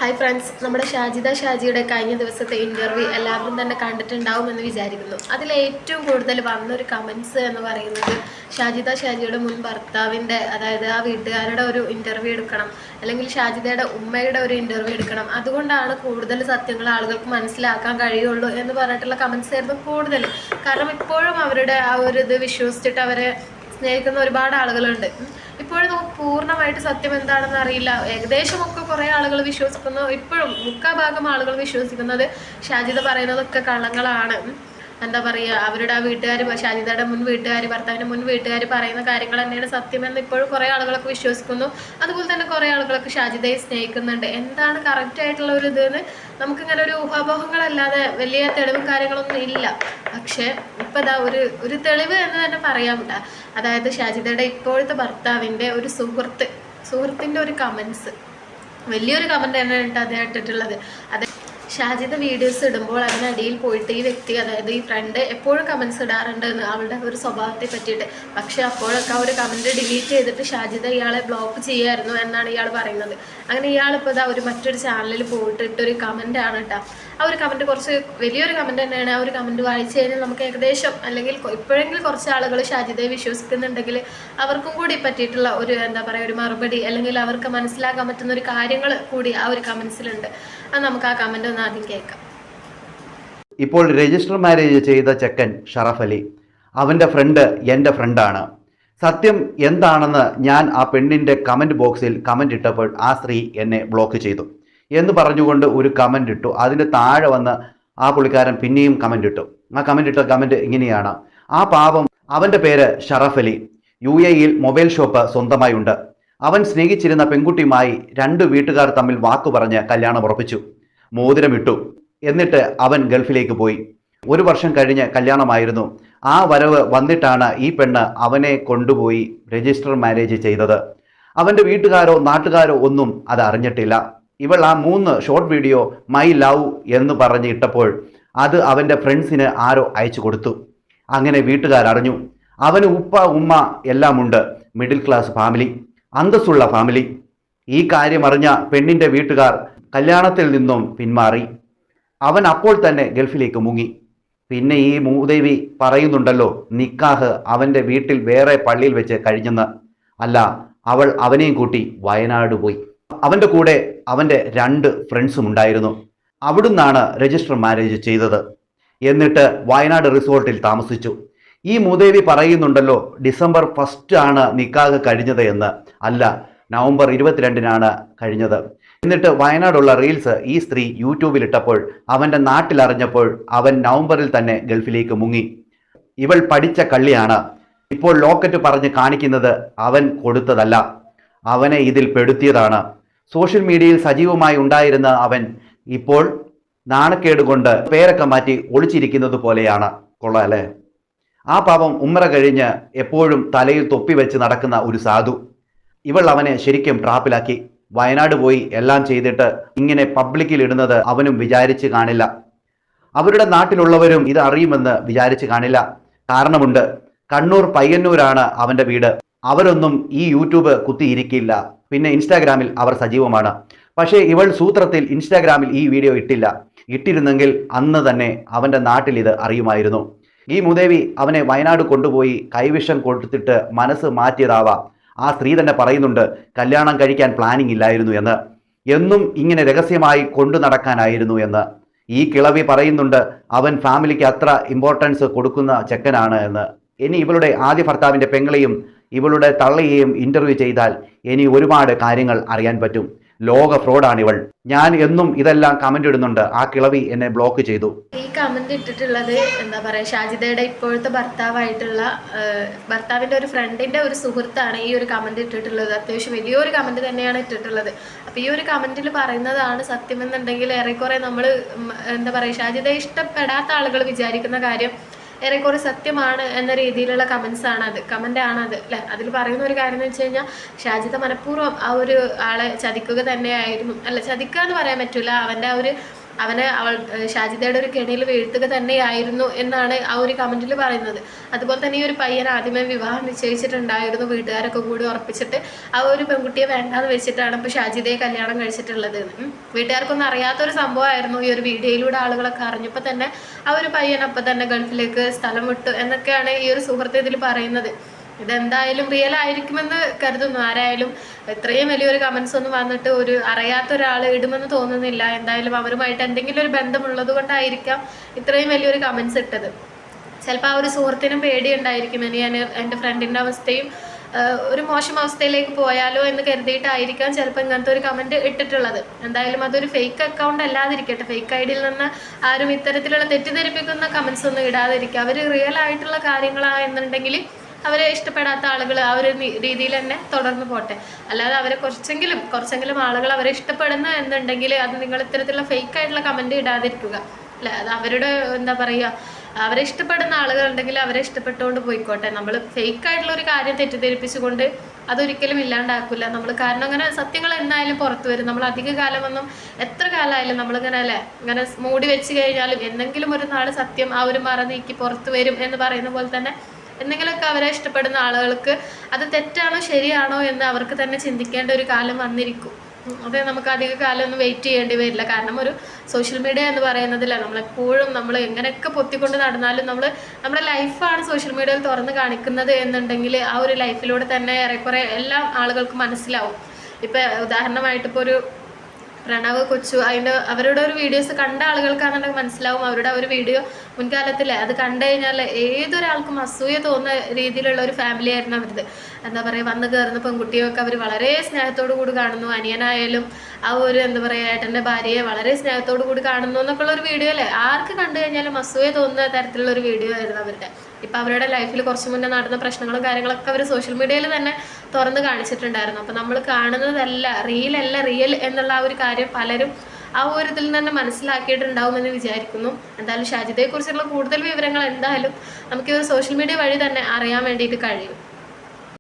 Hi friends, നമ്മുടെ ഷാജിയുടെ കഴിഞ്ഞ ദിവസത്തെ ഇൻ്റർവ്യൂ എല്ലാവരും തന്നെ കണ്ടിട്ടുണ്ടാവുമെന്ന് വിചാരിക്കുന്നു. അതിൽ ഏറ്റവും കൂടുതൽ വന്നൊരു കമൻസ് എന്ന് പറയുന്നത് ഷാജിയുടെ മുൻ ഭർത്താവിൻ്റെ, അതായത് ആ വീട്ടുകാരുടെ ഒരു ഇൻ്റർവ്യൂ എടുക്കണം, അല്ലെങ്കിൽ ഷാജിദയുടെ ഉമ്മയുടെ ഒരു ഇൻ്റർവ്യൂ എടുക്കണം, അതുകൊണ്ടാണ് കൂടുതൽ സത്യങ്ങൾ ആളുകൾക്ക് മനസ്സിലാക്കാൻ കഴിയുള്ളൂ എന്ന് പറഞ്ഞിട്ടുള്ള കമൻസ് ആയിരുന്നു കൂടുതൽ. കാരണം ഇപ്പോഴും അവരുടെ ആ ഒരു ഇത് വിശ്വസിച്ചിട്ട് അവരെ സ്നേഹിക്കുന്ന ഒരുപാട് ആളുകളുണ്ട്. ഇപ്പോഴും നമുക്ക് പൂർണ്ണമായിട്ട് സത്യം എന്താണെന്ന് അറിയില്ല. ഏകദേശമൊക്കെ കുറേ ആളുകൾ വിശ്വസിക്കുന്നു. ഇപ്പോഴും മുക്കാഭാഗം ആളുകൾ വിശ്വസിക്കുന്നത് ഷാജിദ പറയുന്നതൊക്കെ കള്ളങ്ങളാണ്. എന്താ പറയുക, അവരുടെ ആ വീട്ടുകാർ, ഷാജിദയുടെ മുൻ വീട്ടുകാർ, ഭർത്താവിൻ്റെ മുൻ വീട്ടുകാർ പറയുന്ന കാര്യങ്ങൾ തന്നെയാണ് സത്യമെന്ന് ഇപ്പോഴും കുറേ ആളുകളൊക്കെ വിശ്വസിക്കുന്നു. അതുപോലെ തന്നെ കുറേ ആളുകളൊക്കെ ഷാജിദയെ സ്നേഹിക്കുന്നുണ്ട്. എന്താണ് കറക്റ്റായിട്ടുള്ള ഒരു ഇതെന്ന് നമുക്കിങ്ങനെ ഒരു ഊഹാപോഹങ്ങളല്ലാതെ വലിയ തെളിവും കാര്യങ്ങളൊന്നും ഇല്ല. പക്ഷേ ഇപ്പം ഇതാ ഒരു തെളിവ് എന്ന് തന്നെ പറയാം കേട്ടോ. അതായത് ഷാജിദയുടെ ഇപ്പോഴത്തെ ഭർത്താവിൻ്റെ ഒരു സുഹൃത്തിൻ്റെ ഒരു കമൻസ്, വലിയൊരു കമൻറ്റ് തന്നെയാണ് കേട്ടോ അദ്ദേഹം ഇട്ടിട്ടുള്ളത്. ഷാജിദ വീഡിയോസ് ഇടുമ്പോൾ അതിനടിയിൽ പോയിട്ട് ഈ വ്യക്തി, അതായത് ഈ ഫ്രണ്ട് എപ്പോഴും കമൻസ് ഇടാറുണ്ട് അവളുടെ ഒരു സ്വഭാവത്തെ പറ്റിയിട്ട്. പക്ഷേ അപ്പോഴൊക്കെ ആ ഒരു കമൻറ്റ് ഡിലീറ്റ് ചെയ്തിട്ട് ഷാജിദ ഇയാളെ ബ്ലോക്ക് ചെയ്യായിരുന്നു എന്നാണ് ഇയാൾ പറയുന്നത്. അങ്ങനെ ഇയാളിപ്പോൾ ഇതാ മറ്റൊരു ചാനലിൽ പോയിട്ട് ഇട്ടൊരു കമൻറ്റാണ് കേട്ടോ. ആ ഒരു കമൻറ്റ് കുറച്ച് വലിയൊരു കമൻറ്റ് തന്നെയാണ്. ആ ഒരു കമൻറ്റ് വായിച്ചു കഴിഞ്ഞാൽ നമുക്ക് ഏകദേശം, അല്ലെങ്കിൽ ഇപ്പോഴെങ്കിലും കുറച്ച് ആളുകൾ ഷാജിദയെ വിശ്വസിക്കുന്നുണ്ടെങ്കിൽ അവർക്കും കൂടി പറ്റിയിട്ടുള്ള ഒരു എന്താ പറയുക, ഒരു മറുപടി, അല്ലെങ്കിൽ അവർക്ക് മനസ്സിലാക്കാൻ പറ്റുന്ന ഒരു കാര്യങ്ങൾ കൂടി ആ ഒരു കമൻസിലുണ്ട്. അത് നമുക്ക് ആ കമൻറ്റ് ഒന്ന് ആദ്യം കേൾക്കാം. ഇപ്പോൾ രജിസ്റ്റർ മാരേജ് ചെയ്ത ചെക്കൻ ഷറഫ് അലി, അവൻ്റെ ഫ്രണ്ട് എൻ്റെ ഫ്രണ്ടാണ്. സത്യം എന്താണെന്ന് ഞാൻ ആ പെണ്ണിൻ്റെ കമൻറ്റ് ബോക്സിൽ കമൻറ്റ് ഇട്ടപ്പോൾ ആ സ്ത്രീ എന്നെ ബ്ലോക്ക് ചെയ്തു എന്ന് പറഞ്ഞുകൊണ്ട് ഒരു കമൻ്റ് ഇട്ടു. അതിന് താഴെ വന്ന് ആ പുള്ളിക്കാരൻ പിന്നെയും കമൻ്റ് ഇട്ടു. ആ കമൻ്റ് ഇട്ട കമൻറ്റ് ഇങ്ങനെയാണ്: ആ പാവം, അവൻ്റെ പേര് ഷറഫ് അലി, UAE-യിൽ മൊബൈൽ ഷോപ്പ് സ്വന്തമായി ഉണ്ട്. അവൻ സ്നേഹിച്ചിരുന്ന പെൺകുട്ടിയുമായി 2 വീട്ടുകാർ തമ്മിൽ വാക്കു പറഞ്ഞ് കല്യാണം ഉറപ്പിച്ചു. മോതിരമിട്ടു. എന്നിട്ട് അവൻ ഗൾഫിലേക്ക് പോയി. 1 വർഷം കഴിഞ്ഞ് കല്യാണമായിരുന്നു. ആ വരവ് വന്നിട്ടാണ് ഈ പെണ്ണ് അവനെ കൊണ്ടുപോയി രജിസ്റ്റർ മാരേജ് ചെയ്തത്. അവൻ്റെ വീട്ടുകാരോ നാട്ടുകാരോ ഒന്നും അത് അറിഞ്ഞിട്ടില്ല. ഇവൾ ആ 3 ഷോർട്ട് വീഡിയോ മൈ ലവ് എന്ന് പറഞ്ഞ് ഇട്ടപ്പോൾ അത് അവൻ്റെ ഫ്രണ്ട്സിന് ആരോ അയച്ചു കൊടുത്തു. അങ്ങനെ വീട്ടുകാരറിഞ്ഞു. അവന് ഉപ്പ ഉമ്മ എല്ലാം ഉണ്ട്. മിഡിൽ ക്ലാസ് ഫാമിലി, അന്തസ്സുള്ള ഫാമിലി. ഈ കാര്യം അറിഞ്ഞ പെണ്ണിൻ്റെ വീട്ടുകാർ കല്യാണത്തിൽ നിന്നും പിന്മാറി. അവൻ അപ്പോൾ തന്നെ ഗൾഫിലേക്ക് മുങ്ങി. പിന്നെ ഈ മൂദേവി പറയുന്നുണ്ടല്ലോ നിക്കാഹ് അവൻ്റെ വീട്ടിൽ വേറെ പള്ളിയിൽ വെച്ച് കഴിഞ്ഞെന്ന്. അല്ല, അവൾ അവനെയും കൂട്ടി വയനാട് പോയി. അവൻ്റെ കൂടെ അവൻ്റെ 2 ഫ്രണ്ട്സും ഉണ്ടായിരുന്നു. അവിടുന്നാണ് രജിസ്റ്റർ മാരേജ് ചെയ്തത്. എന്നിട്ട് വയനാട് റിസോർട്ടിൽ താമസിച്ചു. ഈ മൂദേവി പറയുന്നുണ്ടല്ലോ ഡിസംബർ 1 ആണ് നിക്കാഹ് കഴിഞ്ഞത് എന്ന്. അല്ല, നവംബർ 22-നാണ് കഴിഞ്ഞത്. എന്നിട്ട് വയനാടുള്ള റീൽസ് ഈ സ്ത്രീ യൂട്യൂബിൽ ഇട്ടപ്പോൾ അവൻ്റെ നാട്ടിലറിഞ്ഞപ്പോൾ അവൻ നവംബറിൽ തന്നെ ഗൾഫിലേക്ക് മുങ്ങി. ഇവൾ പഠിച്ച കള്ളിയാണ്. ഇപ്പോൾ ലോക്കറ്റ് പറഞ്ഞ് കാണിക്കുന്നത് അവൻ കൊടുത്തതല്ല, അവനെ ഇതിൽ പെടുത്തിയതാണ്. സോഷ്യൽ മീഡിയയിൽ സജീവമായി ഉണ്ടായിരുന്ന അവൻ ഇപ്പോൾ നാണക്കേട് കൊണ്ട് പേരൊക്കെ മാറ്റി ഒളിച്ചിരിക്കുന്നത് പോലെയാണ്. കൊള്ളാം അല്ലേ? ആ പാവം ഉമ്ര കഴിഞ്ഞ് എപ്പോഴും തലയിൽ തൊപ്പി വെച്ച് നടക്കുന്ന ഒരു സാധു. ഇവൾ അവനെ ശരിക്കും ട്രാപ്പിലാക്കി. വയനാട് പോയി എല്ലാം ചെയ്തിട്ട് ഇങ്ങനെ പബ്ലിക്കിൽ ഇടുന്നത് അവനും വിചാരിച്ച് കാണില്ല. അവരുടെ നാട്ടിലുള്ളവരും ഇത് അറിയുമെന്ന് വിചാരിച്ച് കാണില്ല. കാരണമുണ്ട്. കണ്ണൂർ പയ്യന്നൂരാണ് അവൻ്റെ വീട്. അവരൊന്നും ഈ യൂട്യൂബ് കുത്തിയിരിക്കില്ല. പിന്നെ ഇൻസ്റ്റാഗ്രാമിൽ അവർ സജീവമാണ്. പക്ഷേ ഇവൾ സൂത്രത്തിൽ ഇൻസ്റ്റാഗ്രാമിൽ ഈ വീഡിയോ ഇട്ടില്ല. ഇട്ടിരുന്നെങ്കിൽ അന്ന് തന്നെ അവൻ്റെ നാട്ടിൽ ഇത് അറിയുമായിരുന്നു. ഈ മുദേവി അവനെ വയനാട് കൊണ്ടുപോയി കൈവിഷം കൊടുത്തിട്ട് മനസ്സ് മാറ്റിയതാവാം. ആ സ്ത്രീ തന്നെ പറയുന്നുണ്ട് കല്യാണം കഴിക്കാൻ പ്ലാനിങ് ഇല്ലായിരുന്നു എന്ന്, എന്നും ഇങ്ങനെ രഹസ്യമായി കൊണ്ടു നടക്കാനായിരുന്നു എന്ന്. ഈ കിളവി പറയുന്നുണ്ട് അവൻ ഫാമിലിക്ക് അത്ര ഇമ്പോർട്ടൻസ് കൊടുക്കുന്ന ചെക്കനാണ് എന്ന്. ഇനി ഇവളുടെ ആദ്യ ഭർത്താവിൻ്റെ പെങ്ങളെയും ഇവളുടെ തള്ളയെയും ഇൻ്റർവ്യൂ ചെയ്താൽ ഇനി ഒരുപാട് കാര്യങ്ങൾ അറിയാൻ പറ്റും. ലോക ഫ്രോഡാണിവൾ. ഞാൻ എന്നും ഇതെല്ലാം കമൻ്റ് ഇടുന്നുണ്ട്. ആ കിളവി എന്നെ ബ്ലോക്ക് ചെയ്തു. ഈ കമന്റ് ഇട്ടിട്ടുള്ളത് എന്താ പറയുക, ഷാജിദയുടെ ഇപ്പോഴത്തെ ഭർത്താവിൻ്റെ ഒരു ഫ്രണ്ടിൻ്റെ ഒരു സുഹൃത്താണ് ഈ ഒരു കമന്റ് ഇട്ടിട്ടുള്ളത്. അത്യാവശ്യം വലിയൊരു കമന്റ് തന്നെയാണ് ഇട്ടിട്ടുള്ളത്. അപ്പോൾ ഈ ഒരു കമന്റിൽ പറയുന്നതാണ് സത്യമെന്നുണ്ടെങ്കിൽ ഏറെക്കുറെ നമ്മൾ എന്താ പറയുക, ഷാജിദയെ ഇഷ്ടപ്പെടാത്ത ആളുകൾ വിചാരിക്കുന്ന കാര്യം ഏറെക്കുറെ സത്യമാണ് എന്ന രീതിയിലുള്ള കമൻ്റാണത് അല്ലേ. അതിൽ പറയുന്ന ഒരു കാര്യം എന്ന് വെച്ച് കഴിഞ്ഞാൽ ഷാജിദ മനഃപൂർവ്വം ആ ഒരു ആളെ ചതിക്കുക തന്നെയായിരുന്നു. അല്ല, ചതിക്കുക എന്ന് പറയാൻ പറ്റില്ല. അവൻ്റെ ആ ഒരു ഷാജിദയുടെ ഒരു കെണിയിൽ വീഴ്ത്തുക തന്നെയായിരുന്നു എന്നാണ് ആ ഒരു കമന്റിൽ പറയുന്നത്. അതുപോലെ തന്നെ ഈ ഒരു പയ്യൻ ആദ്യമേ വിവാഹം നിശ്ചയിച്ചിട്ടുണ്ടായിരുന്നു, വീട്ടുകാരൊക്കെ കൂടി ഉറപ്പിച്ചിട്ട് ആ ഒരു പെൺകുട്ടിയെ വേണ്ടാന്ന് വെച്ചിട്ടാണ് ഇപ്പോൾ ഷാജിദയെ കല്യാണം കഴിച്ചിട്ടുള്ളത്. വീട്ടുകാർക്കൊന്നും അറിയാത്തൊരു സംഭവമായിരുന്നു. ഈ ഒരു വീഡിയോയിലൂടെ ആളുകളൊക്കെ അറിഞ്ഞപ്പോൾ തന്നെ ആ ഒരു പയ്യൻ അപ്പം തന്നെ ഗൾഫിലേക്ക് സ്ഥലം വിട്ടു എന്നൊക്കെയാണ് ഈ ഒരു സുഹൃത്ത് ഇതിൽ പറയുന്നത്. ഇതെന്തായാലും റിയൽ ആയിരിക്കുമെന്ന് കരുതുന്നു. ആരായാലും ഇത്രയും വലിയൊരു കമൻസ് ഒന്നും വന്നിട്ട് ഒരു അറിയാത്ത ഒരാൾ ഇടുമെന്ന് തോന്നുന്നില്ല. എന്തായാലും അവരുമായിട്ട് എന്തെങ്കിലും ഒരു ബന്ധമുള്ളത് കൊണ്ടായിരിക്കാം ഇത്രയും വലിയൊരു കമൻസ് ഇട്ടത്. ചിലപ്പോൾ ആ ഒരു സുഹൃത്തിനും പേടിയുണ്ടായിരിക്കും, ഇനി എൻ്റെ ഫ്രണ്ടിൻ്റെ അവസ്ഥയും ഒരു മോശം അവസ്ഥയിലേക്ക് പോയാലോ എന്ന് കരുതിയിട്ടായിരിക്കാം ചിലപ്പോൾ ഇങ്ങനത്തെ ഒരു കമൻറ്റ് ഇട്ടിട്ടുള്ളത്. എന്തായാലും അതൊരു ഫേക്ക് അക്കൗണ്ട് അല്ലാതിരിക്കട്ടെ, ഫേക്ക് ഐഡിയിൽ നിന്ന് ആരും ഇത്തരത്തിലുള്ള തെറ്റിദ്ധരിപ്പിക്കുന്ന കമൻസ് ഒന്നും ഇടാതിരിക്കുക. അവർ റിയൽ ആയിട്ടുള്ള കാര്യങ്ങളാണെന്നുണ്ടെങ്കിൽ അവരെ ഇഷ്ടപ്പെടാത്ത ആളുകൾ ആ ഒരു രീതിയിൽ തന്നെ തുടർന്ന് പോട്ടെ. അല്ലാതെ അവരെ കുറച്ചെങ്കിലും ആളുകൾ അവരെ ഇഷ്ടപ്പെടുന്ന എന്നുണ്ടെങ്കിൽ അത് നിങ്ങൾ ഇത്തരത്തിലുള്ള ഫേക്ക് ആയിട്ടുള്ള കമൻറ്റ് ഇടാതിരിക്കുക. അല്ല, അത് അവരുടെ എന്താ പറയുക, അവരെ ഇഷ്ടപ്പെടുന്ന ആളുകളുണ്ടെങ്കിൽ അവരെ ഇഷ്ടപ്പെട്ടുകൊണ്ട് പോയിക്കോട്ടെ. നമ്മൾ ഫേക്ക് ആയിട്ടുള്ള ഒരു കാര്യം തെറ്റിദ്ധരിപ്പിച്ചുകൊണ്ട് അതൊരിക്കലും ഇല്ലാണ്ടാക്കില്ല നമ്മൾ. കാരണം അങ്ങനെ സത്യങ്ങൾ എന്തായാലും പുറത്തു വരും. നമ്മൾ അധിക കാലമൊന്നും എത്ര കാലമായാലും നമ്മളിങ്ങനെ അല്ലേ ഇങ്ങനെ മൂടി വെച്ച് കഴിഞ്ഞാലും എന്തെങ്കിലും ഒരു നാൾ സത്യം ആ ഒരു മറ നീക്കി പുറത്തു വരും എന്ന് പറയുന്ന പോലെ തന്നെ എന്തെങ്കിലുമൊക്കെ അവരെ ഇഷ്ടപ്പെടുന്ന ആളുകൾക്ക് അത് തെറ്റാണോ ശരിയാണോ എന്ന് അവർക്ക് തന്നെ ചിന്തിക്കേണ്ട ഒരു കാലം വന്നിരിക്കും. അത് നമുക്ക് അധിക കാലമൊന്നും വെയിറ്റ് ചെയ്യേണ്ടി വരില്ല. കാരണം ഒരു സോഷ്യൽ മീഡിയ എന്ന് പറയുന്നതില്ല, നമ്മളെപ്പോഴും നമ്മൾ എങ്ങനെയൊക്കെ പൊത്തിക്കൊണ്ട് നടന്നാലും നമ്മുടെ ലൈഫാണ് സോഷ്യൽ മീഡിയയിൽ തുറന്ന് കാണിക്കുന്നത് എന്നുണ്ടെങ്കിൽ ആ ഒരു ലൈഫിലൂടെ തന്നെ ഏറെക്കുറെ എല്ലാ ആളുകൾക്കും മനസ്സിലാവും. ഇപ്പം ഉദാഹരണമായിട്ട് ഇപ്പോൾ ഒരു പ്രണവ് കൊച്ചു അവരുടെ ഒരു വീഡിയോസ് കണ്ട ആളുകൾക്കാണെന്നുണ്ടെങ്കിൽ മനസ്സിലാവും. അവരുടെ ഒരു വീഡിയോ മുൻകാലത്തിലെ അത് കണ്ടു കഴിഞ്ഞാൽ ഏതൊരാൾക്കും അസൂയ തോന്നുന്ന രീതിയിലുള്ള ഒരു ഫാമിലി ആയിരുന്നു അവരുത്. എന്താ പറയുക, വന്ന് കയറുന്ന പെൺകുട്ടിയൊക്കെ അവർ വളരെ സ്നേഹത്തോടു കൂടി കാണുന്നു. അനിയനായാലും ആ ഒരു എന്താ പറയുക ഏട്ടൻ്റെ ഭാര്യയെ വളരെ സ്നേഹത്തോടു കൂടി കാണുന്നു എന്നൊക്കെയുള്ള ഒരു വീഡിയോ അല്ലേ, ആർക്ക് കണ്ടു കഴിഞ്ഞാലും അസൂയ തോന്നുന്ന തരത്തിലുള്ള ഒരു വീഡിയോ ആയിരുന്നു അവരുടെ. ഇപ്പം അവരുടെ ലൈഫിൽ കുറച്ച് മുന്നേ നടന്ന പ്രശ്നങ്ങളും കാര്യങ്ങളൊക്കെ അവർ സോഷ്യൽ മീഡിയയിൽ തന്നെ തുറന്ന് കാണിച്ചിട്ടുണ്ടായിരുന്നു. അപ്പം നമ്മൾ കാണുന്നതല്ല റിയൽ എന്നുള്ള ആ ഒരു കാര്യം പലരും ആ ഒരു ഇതിൽ തന്നെ മനസ്സിലാക്കിയിട്ടുണ്ടാവുമെന്ന് വിചാരിക്കുന്നു. എന്തായാലും ഷാജിദയെക്കുറിച്ചുള്ള കൂടുതൽ വിവരങ്ങൾ എന്തായാലും നമുക്ക് ഈ ഒരു സോഷ്യൽ മീഡിയ വഴി തന്നെ അറിയാൻ വേണ്ടിയിട്ട് കഴിയും.